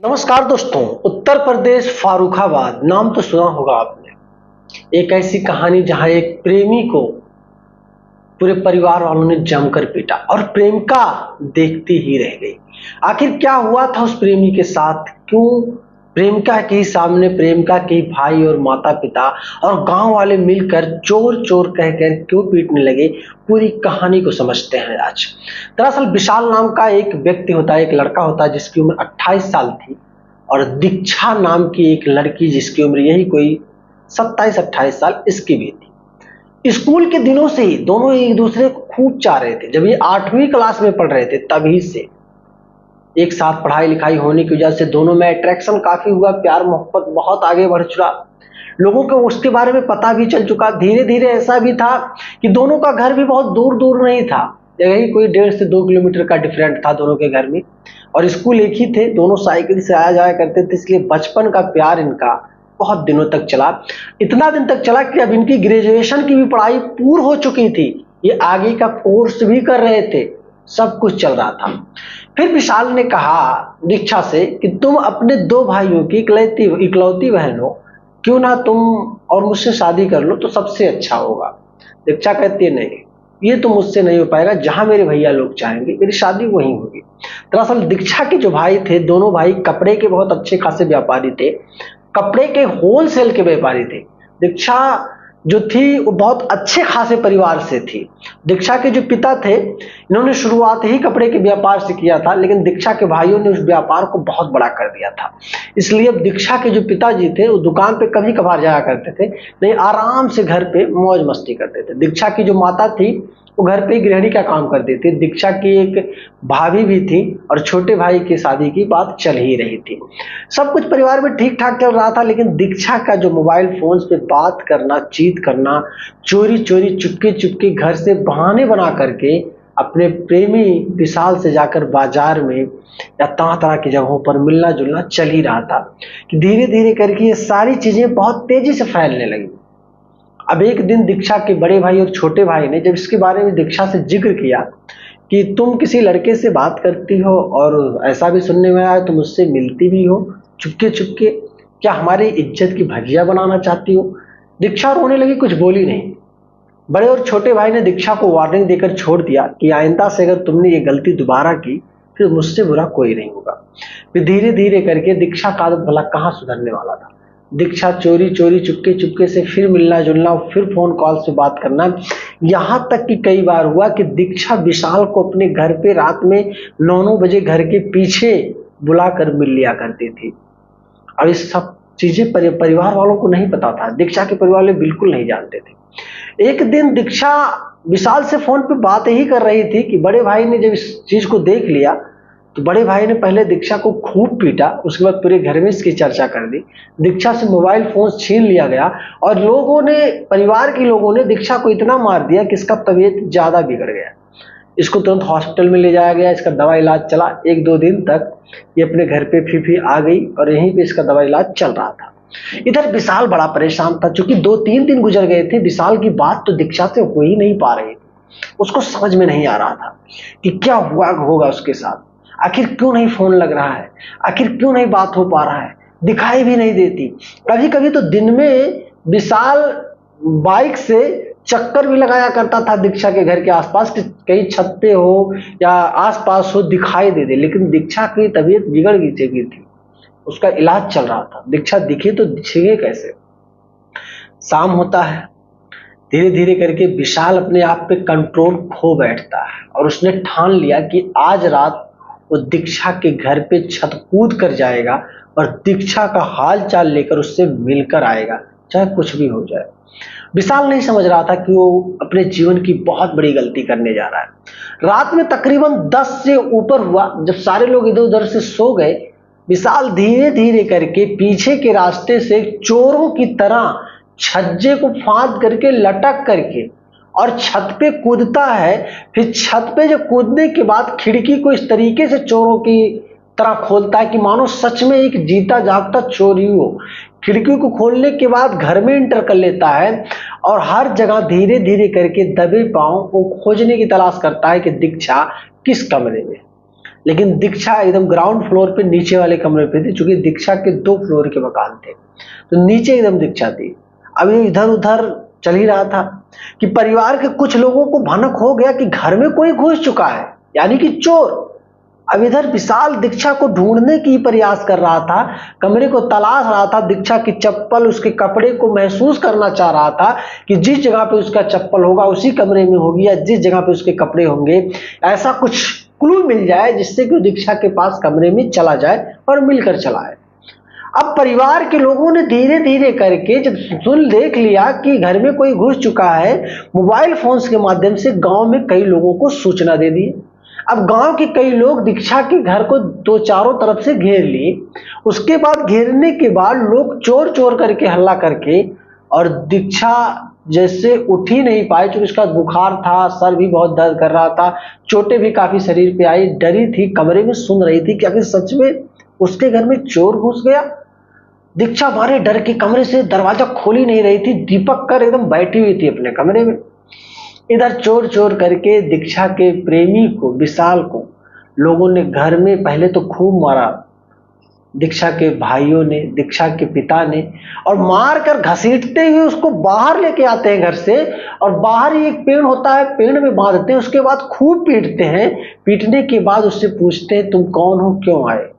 नमस्कार दोस्तों। उत्तर प्रदेश फारुखाबाद नाम तो सुना होगा आपने। एक ऐसी कहानी जहां एक प्रेमी को पूरे परिवार वालों ने जमकर पीटा और प्रेमिका देखती ही रह गई। आखिर क्या हुआ था उस प्रेमी के साथ? क्यों प्रेमिका के ही सामने प्रेमिका के भाई और माता पिता और गांव वाले मिलकर चोर चोर कहकर क्यों पीटने लगे? पूरी कहानी को समझते हैं आज। दरअसल विशाल नाम का एक व्यक्ति होता है, एक लड़का होता है जिसकी उम्र 28 साल थी, और दीक्षा नाम की एक लड़की जिसकी उम्र यही कोई 27-28 साल इसकी भी थी। स्कूल के दिनों से ही दोनों एक दूसरे को खूब चाह रहे थे। जब ये 8वीं क्लास में पढ़ रहे थे तभी से एक साथ पढ़ाई लिखाई होने की वजह से दोनों में अट्रैक्शन काफी हुआ, प्यार मोहब्बत बहुत आगे बढ़ चुका। लोगों को उसके बारे में पता भी चल चुका। धीरे धीरे ऐसा भी था कि दोनों का घर भी बहुत दूर दूर नहीं था, यही कोई 1.5 से 2 किलोमीटर का डिफरेंट था दोनों के घर में, और स्कूल एक ही थे। दोनों साइकिल से आया जाया करते थे, इसलिए बचपन का प्यार इनका बहुत दिनों तक चला। इतना दिन तक चला कि अब इनकी ग्रेजुएशन की भी पढ़ाई पूर्ण हो चुकी थी, ये आगे का कोर्स भी कर रहे थे, सब कुछ चल रहा था। फिर विशाल ने कहा दीक्षा से कि तुम अपने 2 भाइयों की इकलौती बहन हो, क्यों ना तुम और मुझसे शादी कर लो तो सबसे अच्छा होगा। दीक्षा कहती है नहीं, ये तो मुझसे नहीं हो पाएगा, जहां मेरे भैया लोग चाहेंगे मेरी शादी वहीं होगी। दरअसल दीक्षा के जो भाई थे, दोनों भाई कपड़े के बहुत अच्छे खासे व्यापारी थे, कपड़े के होलसेल के व्यापारी थे। दीक्षा जो थी वो बहुत अच्छे खासे परिवार से थी। दीक्षा के जो पिता थे, इन्होंने शुरुआत ही कपड़े के व्यापार से किया था, लेकिन दीक्षा के भाइयों ने उस व्यापार को बहुत बड़ा कर दिया था। इसलिए अब दीक्षा के जो पिताजी थे वो दुकान पे कभी कभार जाया करते थे, नहीं आराम से घर पे मौज मस्ती करते थे। दीक्षा की जो माता थी वो घर पे गृहिणी का काम करती थी। दीक्षा की एक भाभी भी थी और छोटे भाई की शादी की बात चल ही रही थी। सब कुछ परिवार में ठीक ठाक चल रहा था, लेकिन दीक्षा का जो मोबाइल फोन पे बात करना, चीट करना, चोरी चोरी चुपके चुपके घर से बहाने बना करके अपने प्रेमी विशाल से जाकर बाजार में या तरह तरह की जगहों पर मिलना जुलना चल ही रहा था कि धीरे धीरे करके ये सारी चीजें बहुत तेजी से फैलने लगी। अब एक दिन दीक्षा के बड़े भाई और छोटे भाई ने जब इसके बारे में दीक्षा से जिक्र किया कि तुम किसी लड़के से बात करती हो और ऐसा भी सुनने में आया तुम उससे मिलती भी हो चुपके चुपके, क्या हमारी इज्जत की भजिया बनाना चाहती हो? दीक्षा रोने लगी, कुछ बोली नहीं। बड़े और छोटे भाई ने दीक्षा को वार्निंग देकर छोड़ दिया कि आइंदा से अगर तुमने ये गलती दोबारा की फिर मुझसे बुरा कोई नहीं होगा। फिर धीरे धीरे करके दीक्षा का आदत भला कहाँ सुधरने वाला था। दीक्षा चोरी चोरी चुपके चुपके से फिर मिलना जुलना, फिर फोन कॉल से बात करना, यहां तक कि कई बार हुआ कि दीक्षा विशाल को अपने घर पे रात में 9-9 बजे घर के पीछे बुलाकर मिल लिया करती थी। और इस सब चीजें परिवार वालों को नहीं पता था, दीक्षा के परिवार वाले बिल्कुल नहीं जानते थे। एक दिन दीक्षा विशाल से फोन पे बात ही कर रही थी कि बड़े भाई ने जब इस चीज को देख लिया तो बड़े भाई ने पहले दीक्षा को खूब पीटा, उसके बाद पूरे घर में इसकी चर्चा कर दी। दीक्षा से मोबाइल फोन छीन लिया गया और लोगों ने, परिवार के लोगों ने दीक्षा को इतना मार दिया कि इसका तबीयत ज्यादा बिगड़ गया। इसको तुरंत हॉस्पिटल में ले जाया गया, इसका दवा इलाज चला। 1-2 दिन तक ये अपने घर पे फी आ गई और यहीं पे इसका दवा इलाज चल रहा था। इधर विशाल बड़ा परेशान था, चूंकि 2-3 दिन गुजर गए थे, विशाल की बात तो दीक्षा से हो ही नहीं पा रही थी। उसको समझ में नहीं आ रहा था कि क्या हुआ होगा उसके साथ, आखिर क्यों नहीं फोन लग रहा है, आखिर क्यों नहीं बात हो पा रहा है, दिखाई भी नहीं देती। कभी कभी तो दिन में विशाल बाइक से चक्कर भी लगाया करता था दीक्षा के घर के आसपास कि कहीं छत पे हो या आसपास हो दिखाई दे दे, लेकिन दीक्षा की तबीयत बिगड़ गई थी, उसका इलाज चल रहा था। दीक्षा दिखे तो दिखेंगे कैसे? शाम होता है, धीरे धीरे करके विशाल अपने आप पे कंट्रोल खो बैठता है और उसने ठान लिया कि आज रात वो दीक्षा के घर पे छत कूद कर जाएगा और दीक्षा का हाल चाल लेकर उससे मिलकर आएगा, चाहे कुछ भी हो जाए। विशाल नहीं समझ रहा था कि वो अपने जीवन की बहुत बड़ी गलती करने जा रहा है। रात में तकरीबन 10 से ऊपर हुआ, जब सारे लोग इधर उधर से सो गए, विशाल धीरे धीरे करके पीछे के रास्ते से चोरों की तरह छज्जे को फांद करके लटक करके और छत पे कूदता है। फिर छत पे जो कूदने के बाद खिड़की को इस तरीके से चोरों की तरह खोलता है कि मानो सच में एक जीता जागता चोर ही हो। खिड़की को खोलने के बाद घर में इंटर कर लेता है और हर जगह धीरे धीरे करके दबे पांव वो खोजने की तलाश करता है कि दीक्षा किस कमरे में। लेकिन दीक्षा एकदम ग्राउंड फ्लोर पे नीचे वाले कमरे पे थी, चूंकि दीक्षा के 2 फ्लोर के मकान थे, तो नीचे एकदम दीक्षा थी। अब ये इधर उधर चल ही रहा था कि परिवार के कुछ लोगों को भनक हो गया कि घर में कोई घुस चुका है, यानी कि चोर। अब इधर विशाल दीक्षा को ढूंढने की प्रयास कर रहा था, कमरे को तलाश रहा था, दीक्षा की चप्पल, उसके कपड़े को महसूस करना चाह रहा था कि जिस जगह पे उसका चप्पल होगा उसी कमरे में होगी, या जिस जगह पे उसके कपड़े होंगे ऐसा कुछ क्लू मिल जाए जिससे कि दीक्षा के पास कमरे में चला जाए और मिलकर चला आए। अब परिवार के लोगों ने धीरे धीरे करके जब सुन देख लिया कि घर में कोई घुस चुका है, मोबाइल फोन्स के माध्यम से गांव में कई लोगों को सूचना दे दी। अब गांव के कई लोग दीक्षा के घर को दो चारों तरफ से घेर लिए। उसके बाद घेरने के बाद लोग चोर चोर करके हल्ला करके, और दीक्षा जैसे उठ ही नहीं पाए क्योंकि उसका बुखार था, सर भी बहुत दर्द कर रहा था, चोटें भी काफी शरीर पे आई, डरी थी, कमरे में सुन रही थी कि आखिर सच में उसके घर में चोर घुस गया। दीक्षा मारे डर के कमरे से दरवाजा खोल ही नहीं रही थी, दीपक कर एकदम बैठी हुई थी अपने कमरे में। इधर चोर चोर करके दीक्षा के प्रेमी को, विशाल को, लोगों ने घर में पहले तो खूब मारा, दीक्षा के भाइयों ने, दीक्षा के पिता ने, और मारकर घसीटते हुए उसको बाहर लेके आते हैं घर से, और बाहर ही एक पेड़ होता है, पेड़ में बांधते हैं, उसके बाद खूब पीटते हैं। पीटने के बाद उससे पूछते हैं तुम कौन हो, क्यों आए।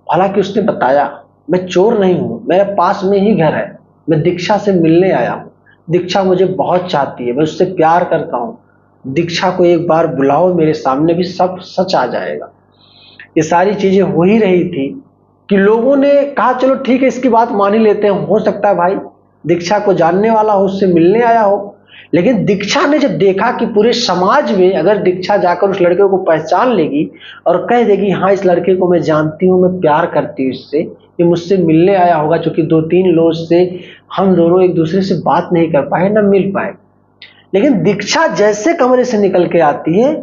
हालांकि उसने बताया मैं चोर नहीं हूं, मेरे पास में ही घर है, मैं दीक्षा से मिलने आया हूं, दीक्षा मुझे बहुत चाहती है, मैं उससे प्यार करता हूं, दीक्षा को एक बार बुलाओ मेरे सामने, भी सब सच आ जाएगा। ये सारी चीजें हो ही रही थी कि लोगों ने कहा चलो ठीक है इसकी बात मान ही लेते हैं, हो सकता है भाई दीक्षा को जानने वाला हो, उससे मिलने आया हो। लेकिन दीक्षा ने जब देखा कि पूरे समाज में अगर दीक्षा जाकर उस लड़के को पहचान लेगी और कह देगी हाँ इस लड़के को मैं जानती हूँ, मैं प्यार करती हूँ इससे, ये मुझसे मिलने आया होगा, क्योंकि 2-3 लोग से हम दोनों एक दूसरे से बात नहीं कर पाए, ना मिल पाए। लेकिन दीक्षा जैसे कमरे से निकल के आती है,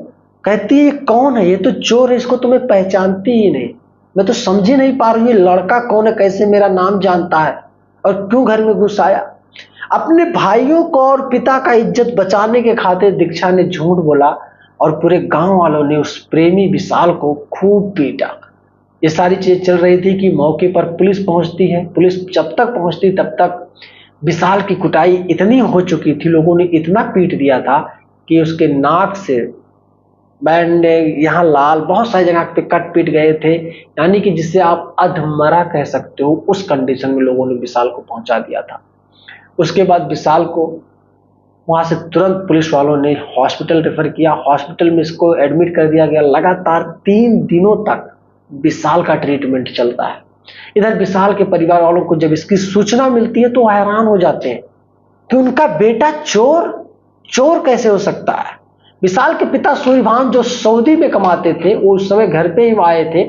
कहती है ये कौन है, ये तो चोर है, इसको तो मैं पहचानती ही नहीं, मैं तो समझ ही नहीं पा रही ये लड़का कौन है, कैसे मेरा नाम जानता है और क्यों घर में घुस आया। अपने भाइयों को और पिता का इज्जत बचाने के खातिर दीक्षा ने झूठ बोला और पूरे गांव वालों ने उस प्रेमी विशाल को खूब पीटा। ये सारी चीज चल रही थी कि मौके पर पुलिस पहुंचती है। पुलिस जब तक पहुंचती तब तक विशाल की कुटाई इतनी हो चुकी थी, लोगों ने इतना पीट दिया था कि उसके नाक से बैंड, यहाँ लाल, बहुत सारी जगह पे कट पीट गए थे, यानी कि जिसे आप अधमरा कह सकते हो, उस कंडीशन में लोगों ने विशाल को पहुंचा दिया था। उसके बाद विशाल को वहां से तुरंत पुलिस वालों ने हॉस्पिटल रेफर किया। हॉस्पिटल में इसको एडमिट कर दिया गया। लगातार 3 दिनों तक विशाल का ट्रीटमेंट चलता है। इधर विशाल के परिवार वालों को जब इसकी सूचना मिलती है तो हैरान हो जाते हैं कि उनका बेटा चोर कैसे हो सकता है। विशाल के पिता सूर्यभान जो सऊदी में कमाते थे, वो उस समय घर पे ही आए थे।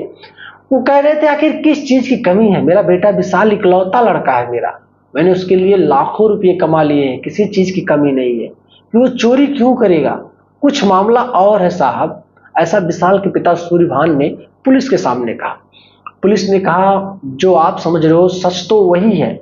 वो कह रहे थे आखिर किस चीज की कमी है, मेरा बेटा विशाल इकलौता लड़का है मेरा, मैंने उसके लिए लाखों रुपए कमा लिए हैं, किसी चीज की कमी नहीं है, कि वो चोरी क्यों करेगा, कुछ मामला और है साहब। ऐसा विशाल के पिता सूर्यभान ने पुलिस के सामने कहा। पुलिस ने कहा जो आप समझ रहे हो सच तो वही है,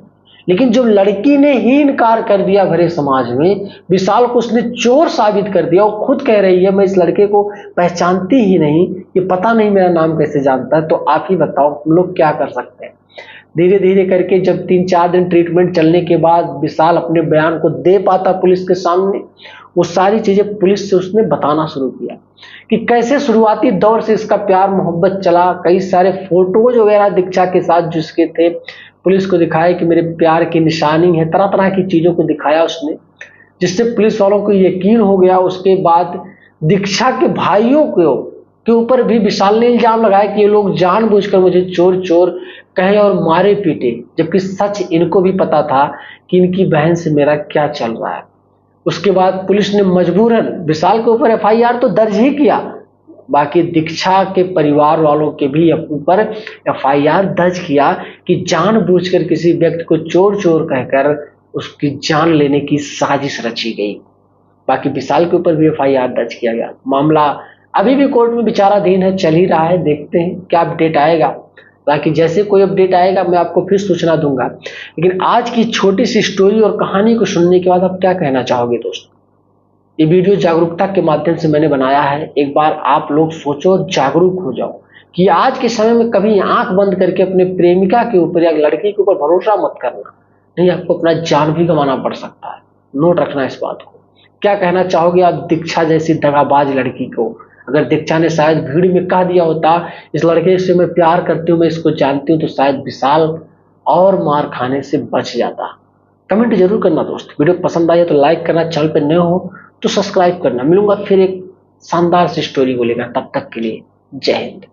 लेकिन जो लड़की ने ही इनकार कर दिया भरे समाज में, विशाल को उसने चोर साबित कर दिया। वो खुद कह रही है मैं इस लड़के को पहचानती ही नहीं, ये पता नहीं मेरा नाम कैसे जानता है, तो आप ही बताओ हम लोग क्या कर सकते हैं। धीरे धीरे करके जब 3-4 दिन ट्रीटमेंट चलने के बाद विशाल अपने बयान को दे पाता पुलिस के सामने, वो सारी चीजें पुलिस से उसने बताना शुरू किया कि कैसे शुरुआती दौर से इसका प्यार मोहब्बत चला। कई सारे फोटोज वगैरह दीक्षा के साथ जिसके थे, पुलिस को दिखाया कि मेरे प्यार की निशानी है, तरह तरह की चीजों को दिखाया उसने, जिससे पुलिस वालों को यकीन हो गया। उसके बाद दीक्षा के भाइयों के ऊपर भी विशाल ने इल्जाम लगाया कि ये लोग जानबूझकर मुझे चोर चोर कहे और मारे पीटे, जबकि सच इनको भी पता था कि इनकी बहन से मेरा क्या चल रहा है। उसके बाद पुलिस ने मजबूरन विशाल के ऊपर एफआईआर तो दर्ज ही किया, बाकी दीक्षा के परिवार वालों के भी ऊपर एफआईआर दर्ज किया कि जानबूझकर किसी व्यक्ति को चोर चोर कहकर उसकी जान लेने की साजिश रची गई। बाकी विशाल के ऊपर भी एफआईआर दर्ज किया गया। मामला अभी भी कोर्ट में विचाराधीन है, चल ही रहा है, देखते हैं क्या अपडेट आएगा। बाकी जैसे कोई अपडेट आएगा मैं आपको फिर सूचना दूंगा। लेकिन आज की छोटी सी स्टोरी और कहानी को सुनने के बाद आप क्या कहना चाहोगे दोस्तों? ये वीडियो जागरूकता के माध्यम से मैंने बनाया है। एक बार आप लोग सोचो, जागरूक हो जाओ कि आज के समय में कभी आंख बंद करके अपने प्रेमिका के ऊपर या लड़के के ऊपर भरोसा मत करना, नहीं आपको अपना जान भी गंवाना पड़ सकता है। नोट रखना इस बात को। क्या कहना चाहोगे आप दीक्षा जैसी दगाबाज लड़की को? अगर दीक्षा ने शायद भीड़ में कह दिया होता इस लड़के से मैं प्यार करती हूँ, मैं इसको जानती हूँ, तो शायद विशाल और मार खाने से बच जाता। कमेंट जरूर करना दोस्त। वीडियो पसंद आया तो लाइक करना, चैनल पर नए हो तो सब्सक्राइब करना। मिलूंगा फिर एक शानदार सी स्टोरी को लेकर, तब तक के लिए जय हिंद।